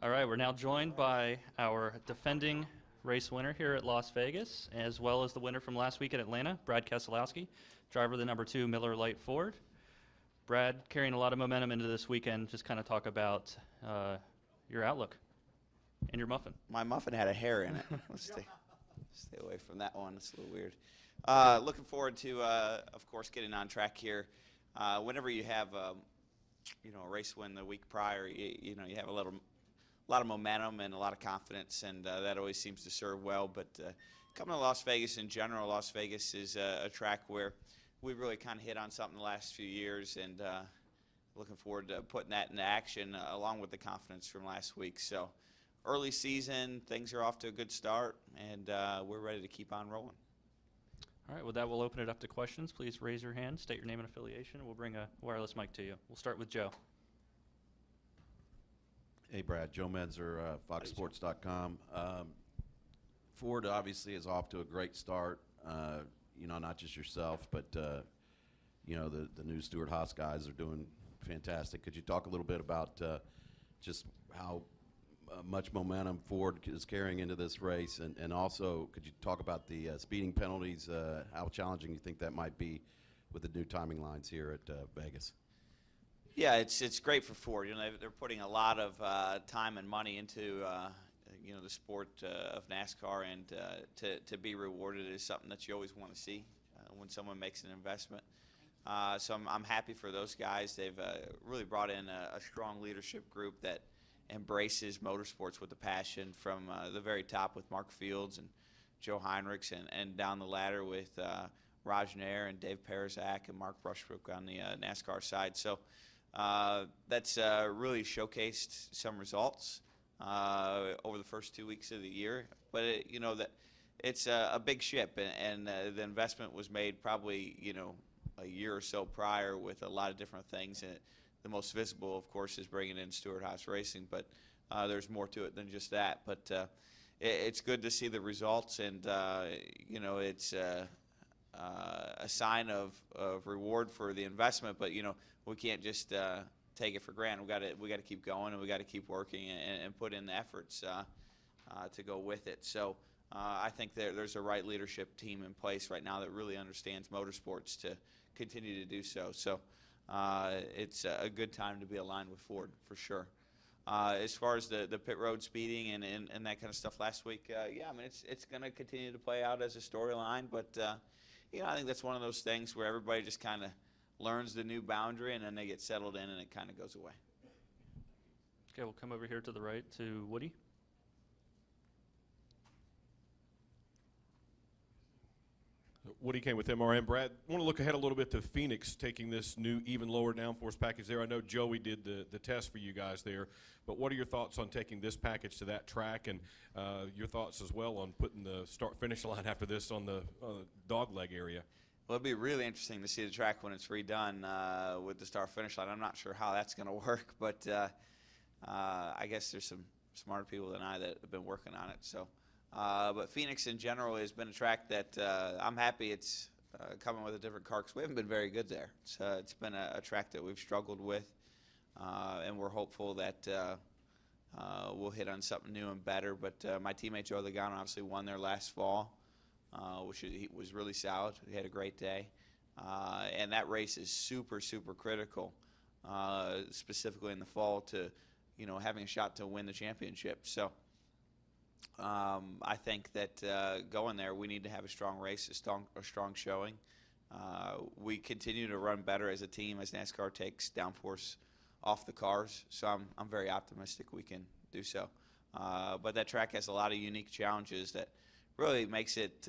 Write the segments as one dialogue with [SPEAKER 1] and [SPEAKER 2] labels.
[SPEAKER 1] All right, we're now joined by our defending race winner here at Las Vegas, as well as the winner from last week at Atlanta, Brad Keselowski, driver of the number 2 Miller Lite Ford. Brad, carrying a lot of momentum into this weekend, just kind of talk about your outlook and your muffin.
[SPEAKER 2] My muffin had a hair in it. Let's stay away from that one. It's a little weird. Looking forward to, of course, getting on track here. Whenever you have, a race win the week prior, you have a lot of momentum and a lot of confidence, and that always seems to serve well. But coming to Las Vegas in general, Las Vegas is a track where we've really kind of hit on something the last few years, and looking forward to putting that into action along with the confidence from last week. So early season, things are off to a good start, and we're ready to keep on rolling.
[SPEAKER 1] All right, with that, we'll open it up to questions. Please raise your hand, state your name and affiliation, and we'll bring a wireless mic to you. We'll start with Joe.
[SPEAKER 3] Hey, Brad. Joe Menzer, FoxSports.com. Ford obviously is off to a great start. Not just yourself, but the new Stewart-Haas guys are doing fantastic. Could you talk a little bit about just how much momentum Ford is carrying into this race, and also could you talk about the speeding penalties, how challenging you think that might be with the new timing lines here at Vegas?
[SPEAKER 2] Yeah, it's great for Ford. They're putting a lot of time and money into the sport of NASCAR, and to be rewarded is something that you always want to see when someone makes an investment. So I'm happy for those guys. They've really brought in a strong leadership group that embraces motorsports with a passion from the very top with Mark Fields and Joe Heinrichs, and down the ladder with Raj Nair and Dave Perizak and Mark Brushbrook on the NASCAR side. So that's really showcased some results over the first 2 weeks of the year. But it's a big ship, and the investment was made probably a year or so prior with a lot of different things. And the most visible, of course, is bringing in Stewart-Haas Racing, but there's more to it than just that. But it's good to see the results, and it's a sign of reward for the investment. But we can't just take it for granted. We got to keep going, and we got to keep working and put in the efforts to go with it. So I think there's a right leadership team in place right now that really understands motorsports to continue to do so. So it's a good time to be aligned with Ford for sure. As far as the pit road speeding and that kind of stuff last week, it's going to continue to play out as a storyline. But I think that's one of those things where everybody just kind of learns the new boundary, and then they get settled in, and it kind of goes away.
[SPEAKER 1] Okay, we'll come over here to the right to Woody.
[SPEAKER 4] Woody came with MRM. Brad, I want to look ahead a little bit to Phoenix taking this new even lower downforce package there. I know Joey did the test for you guys there, but what are your thoughts on taking this package to that track, and your thoughts as well on putting the start-finish line after this on the dog leg area?
[SPEAKER 2] Well, it'll be really interesting to see the track when it's redone with the start-finish line. I'm not sure how that's going to work, but I guess there's some smarter people than I that have been working on it. So. But Phoenix in general has been a track that I'm happy it's coming with a different car, because we haven't been very good there. It's been a track that we've struggled with, and we're hopeful that we'll hit on something new and better. But my teammate Joe Logano obviously won there last fall, which was really solid. He had a great day. And that race is super, super critical, specifically in the fall, to having a shot to win the championship. So I think that going there, we need to have a strong race, a strong showing. We continue to run better as a team as NASCAR takes downforce off the cars, so I'm very optimistic we can do so. But that track has a lot of unique challenges that really makes it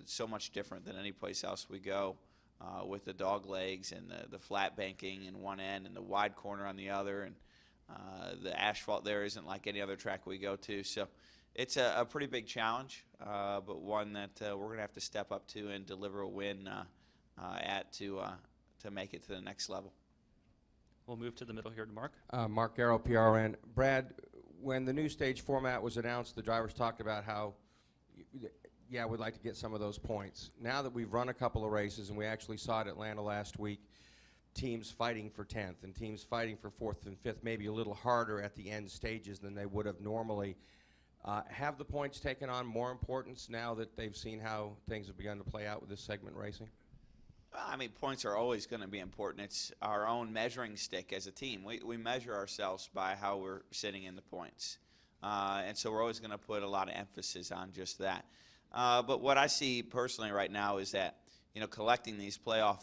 [SPEAKER 2] so much different than any place else we go, with the dog legs and the flat banking in one end and the wide corner on the other, and the asphalt there isn't like any other track we go to. So it's a pretty big challenge, but one that we're going to have to step up to and deliver a win to make it to the next level.
[SPEAKER 1] We'll move to the middle here to Mark.
[SPEAKER 5] Mark Garrow, PRN. Brad, when the new stage format was announced, the drivers talked about how, we'd like to get some of those points. Now that we've run a couple of races, and we actually saw it at Atlanta last week, teams fighting for 10th and teams fighting for 4th and 5th, maybe a little harder at the end stages than they would have normally. Have the points taken on more importance now that they've seen how things have begun to play out with this segment racing?
[SPEAKER 2] Well, I mean, points are always going to be important. It's our own measuring stick as a team. We measure ourselves by how we're sitting in the points. And so we're always going to put a lot of emphasis on just that. But what I see personally right now is that, collecting these playoff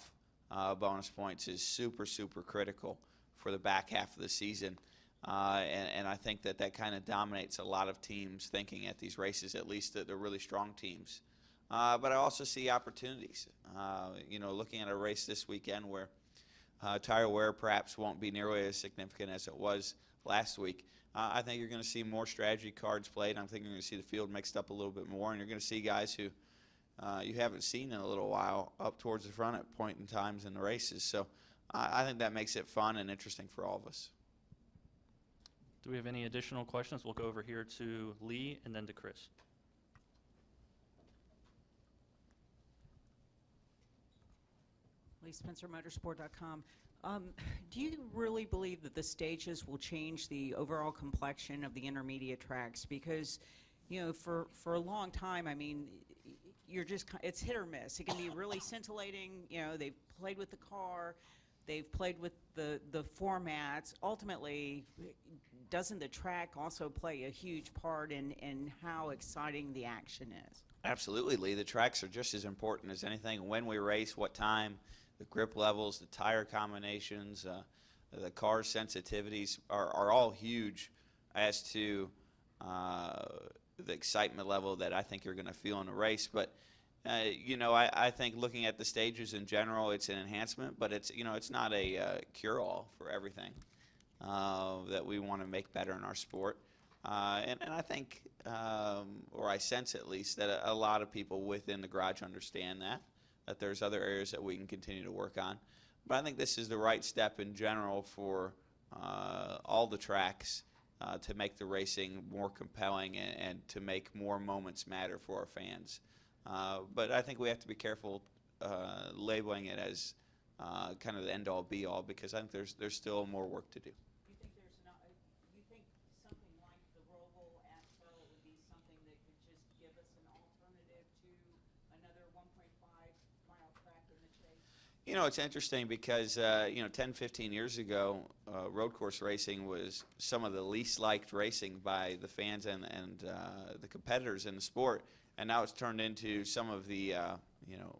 [SPEAKER 2] bonus points is super, super critical for the back half of the season. And I think that kind of dominates a lot of teams thinking at these races, at least the really strong teams. But I also see opportunities. Looking at a race this weekend where tire wear perhaps won't be nearly as significant as it was last week. I think you're going to see more strategy cards played. I'm thinking you're going to see the field mixed up a little bit more, and you're going to see guys who you haven't seen in a little while up towards the front at point in times in the races. So I think that makes it fun and interesting for all of us.
[SPEAKER 1] Do we have any additional questions? We'll go over here to Lee and then to Chris.
[SPEAKER 6] Lee Spencer, motorsport.com. Do you really believe that the stages will change the overall complexion of the intermediate tracks? Because, for a long time, I mean, it's hit or miss. It can be really scintillating. They've played with the car. They've played with the formats. Ultimately, doesn't the track also play a huge part in how exciting the action is?
[SPEAKER 2] Absolutely, Lee. The tracks are just as important as anything. When we race, what time, the grip levels, the tire combinations, the car sensitivities are all huge as to the excitement level that I think you're going to feel in a race. But I think looking at the stages in general, it's an enhancement, but it's not a cure-all for everything that we want to make better in our sport. And I think, or I sense at least, that a lot of people within the garage understand that there's other areas that we can continue to work on. But I think this is the right step in general for all the tracks to make the racing more compelling and to make more moments matter for our fans. But I think we have to be careful labeling it as kind of the end-all, be-all, because I think there's still more work to do.
[SPEAKER 6] You think something like the roval asphalt would be something that could just give us an alternative to another 1.5-mile track in the chase?
[SPEAKER 2] It's interesting because 10, 15 years ago, road course racing was some of the least liked racing by the fans and the competitors in the sport. And now it's turned into some of the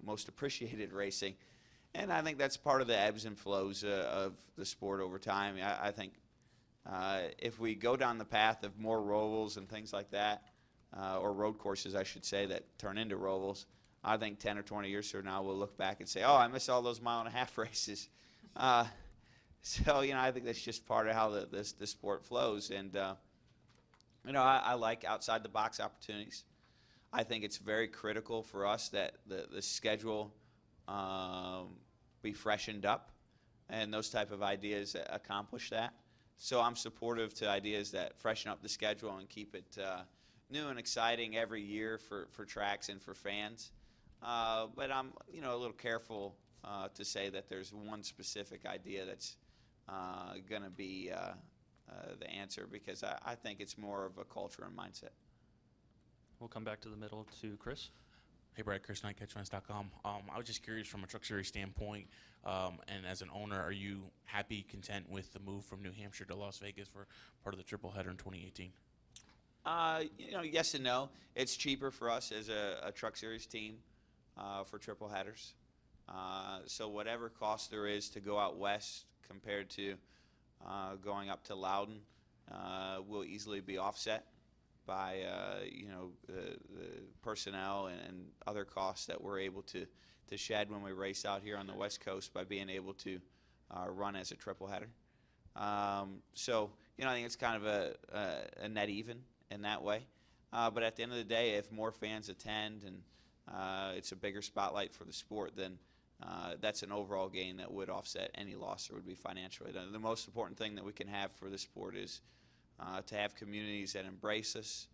[SPEAKER 2] most appreciated racing. And I think that's part of the ebbs and flows of the sport over time. I think if we go down the path of more rovals and things like that, or road courses, I should say, that turn into rovals, I think 10 or 20 years from now we'll look back and say, oh, I miss all those mile-and-a-half races. So I think that's just part of how the sport flows. And, I like outside-the-box opportunities. I think it's very critical for us that the schedule be freshened up, and those type of ideas accomplish that. So I'm supportive to ideas that freshen up the schedule and keep it new and exciting every year for tracks and for fans. But I'm a little careful to say that there's one specific idea that's going to be the answer, because I think it's more of a culture and mindset.
[SPEAKER 1] We'll come back to the middle to Chris.
[SPEAKER 7] Hey, Brad, Chris Knight, CatchFans.com. I was just curious from a truck series standpoint, and as an owner, are you happy, content with the move from New Hampshire to Las Vegas for part of the triple header in 2018?
[SPEAKER 2] Yes and no. It's cheaper for us as a truck series team for triple headers. So whatever cost there is to go out west compared to going up to Loudon will easily be offset by the personnel and other costs that we're able to shed when we race out here on the West Coast by being able to run as a triple header. So I think it's kind of a net even in that way. But at the end of the day, if more fans attend and it's a bigger spotlight for the sport, then that's an overall gain that would offset any loss there would be financially. The most important thing that we can have for the sport is to have communities that embrace us,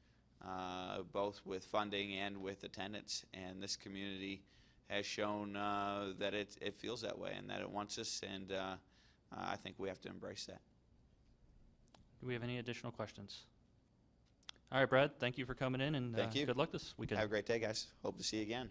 [SPEAKER 2] both with funding and with attendance. And this community has shown that it feels that way and that it wants us, and I think we have to embrace that.
[SPEAKER 1] Do we have any additional questions? All right, Brad, thank you for coming in, and
[SPEAKER 2] Thank you.
[SPEAKER 1] good luck this weekend.
[SPEAKER 2] Have a great day, guys. Hope to see you again.